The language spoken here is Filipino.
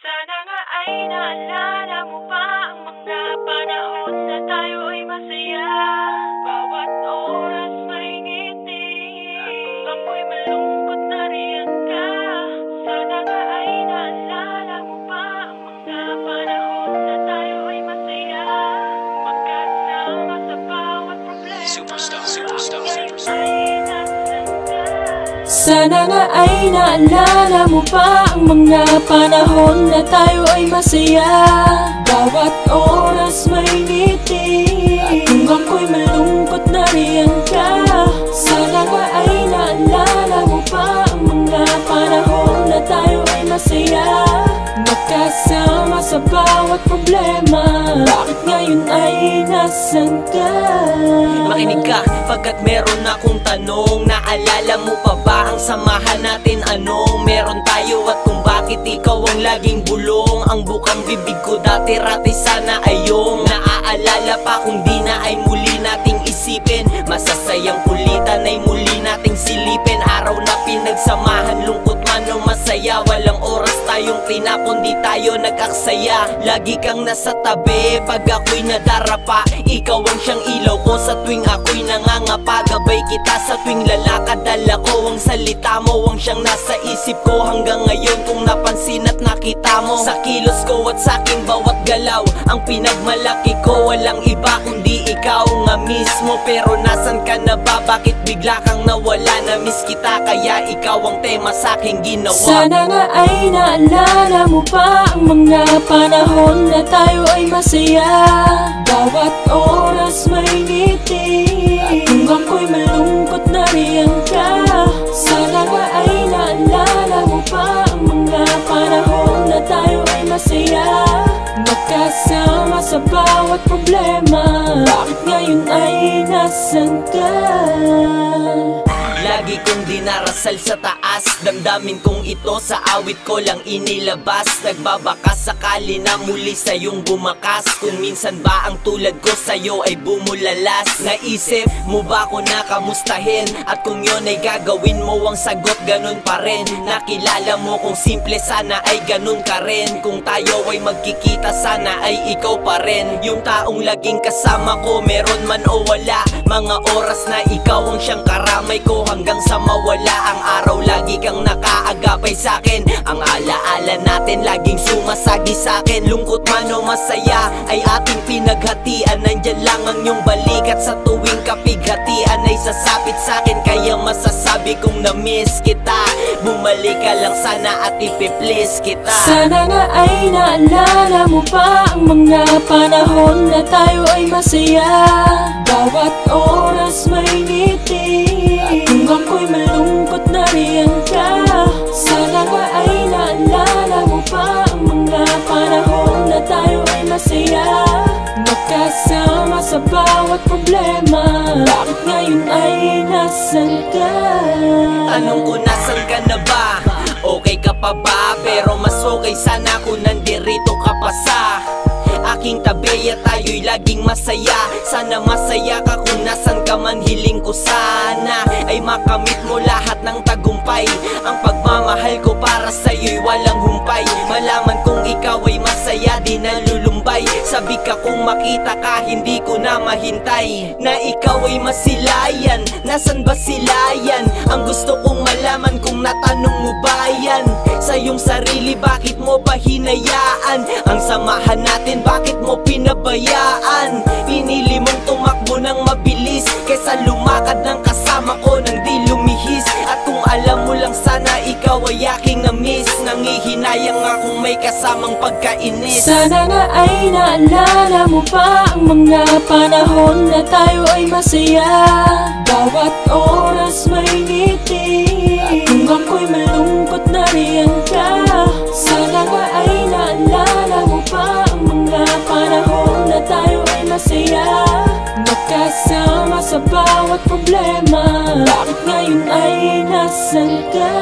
Sana nga ay naalala mo pa ang mga panahon na tayo ay masaya. Bawat oras may ngiti, kung ako'y malungkot na riyan ka. Sana nga ay naalala mo pa ang mga panahon na tayo ay masaya. Magkasama sa bawat problema. Superstar. Sana nga ay naalala mo pa ang mga panahon na tayo ay masaya. Bawat oras may ngiti, at kung ako'y malungkot na riyan ka. Sana nga ay naalala mo pa ang mga panahon na tayo ay masaya. Magkasama sa bawat problema. Bakit ngayon ay nasan ka? Makinig ka, pagkat meron akong tanong. Naalala mo pa ba ang samahan natin? Anong meron tayo at kung bakit ikaw ang laging bulong? Ang bukang bibig ko dati-rati sana ay yung naaalala pa kung di na ay muli nating isipin. Masasayang kulitan ay muli nating silipin. Araw na pinagsamahan, lungkot man o masaya. Walang oras tayong tinapon, di tayo nag-aksaya. Lagi kang nasa tabi pag ako'y nadarapa. Ikaw ang siyang ilaw ko sa tuwing ako'y nangangapa. Gabay kita sa tuwing lalakad, dala ko ang salita mo ang siyang nasa isip ko hanggang ngayon. Kung napansin at nakita mo sa kilos ko at sa aking bawat galaw, ang pinagmalaki ko walang iba kundi ikaw nga mismo. Pero nasan ka na ba? Bakit bigla kang nawala? Na-miss kita kaya ikaw ang tema sa aking ginawa. Sana nga ay naalala mo pa ang mga panahon na tayo ay masaya. Bawat oras may ngiti, at kung ako'y malungkot na riyan ka. Sana nga ay naalala mo pa ang mga panahon na tayo ay masaya. Magkasama sa bawat problema. Bakit ngayon ay nasan ka? Lagi kong dinarasal sa taas, damdamin kong ito sa awit ko lang inilabas. Nagbabaka sakali na muli sa'yong bumakas. Kung minsan ba ang tulad ko sa'yo ay bumulalas. Naisip mo ba ko na kamustahin? At kung yun ay gagawin mo, ang sagot ganun pa rin. Nakilala mo kung simple, sana ay ganun ka rin. Kung tayo ay magkikita, sana ay ikaw pa rin. Yung taong laging kasama ko, meron man o wala. Mga oras na ikaw ang siyang karamay ko hanggang sa mawala ang araw. Lagi kang nakaagapay sa'kin. Ang alaala natin laging sumasagi sa'kin. Lungkot man o masaya ay ating pinaghatian. Nandyan lang ang iyong balikat sa tuwing kapighatian ay sasapit sa'kin. Kaya masasabi kong na-miss kita. Bumalik ka lang sana at ipiplease kita. Sana nga ay naalala mo pa ang mga panahon na tayo ay masaya. Bawat oras may ngiti, at kung ako'y malungkot na riyan ka. Sana nga ay naalala mo pa ang mga panahon na tayo ay masaya. Magkasama sa bawat problema. Bakit ngayon ay nasan ka? Tanong ko, nasan ka na ba? Okay ka pa ba? Pero mas okay sana kung nandirito ka pa sa aking tabi at tayo'y laging masaya. Sana masaya ka kung nasan ka man. Hiling ko sana ay makamit mo lahat ng tagumpay. Ang pagmamahal ko para sa'yo'y walang humpay. Malaman kong ikaw ay masaya, di nalulumbay. Sabi ka kung makita ka, hindi ko na mahintay. Na ikaw ay masilayan, nasan ba sila yan? Ang gusto kong malaman kung natanong mo ba yan sa iyong sarili, bakit mo ba hinayaan ang samahan natin? Bakit mo pinabayaan? Pinili mong tumakbo ng mabilis kaysa lumakad ng kasama ko nang di lumihis. At kung alam mo lang sana ikaw ay aking na-miss. Nangihinayang akong may kasamang pagkainis. Sana nga ay naalala mo pa ang mga panahon na tayo ay masaya. Bawat oras may ngiti, at kung ako'y malungkot na riyan ka. Sana nga ay naalala mo pa ang mga panahon na tayo ay masaya. Magkasama sa bawat problema. Bakit ngayon ay nasan ka?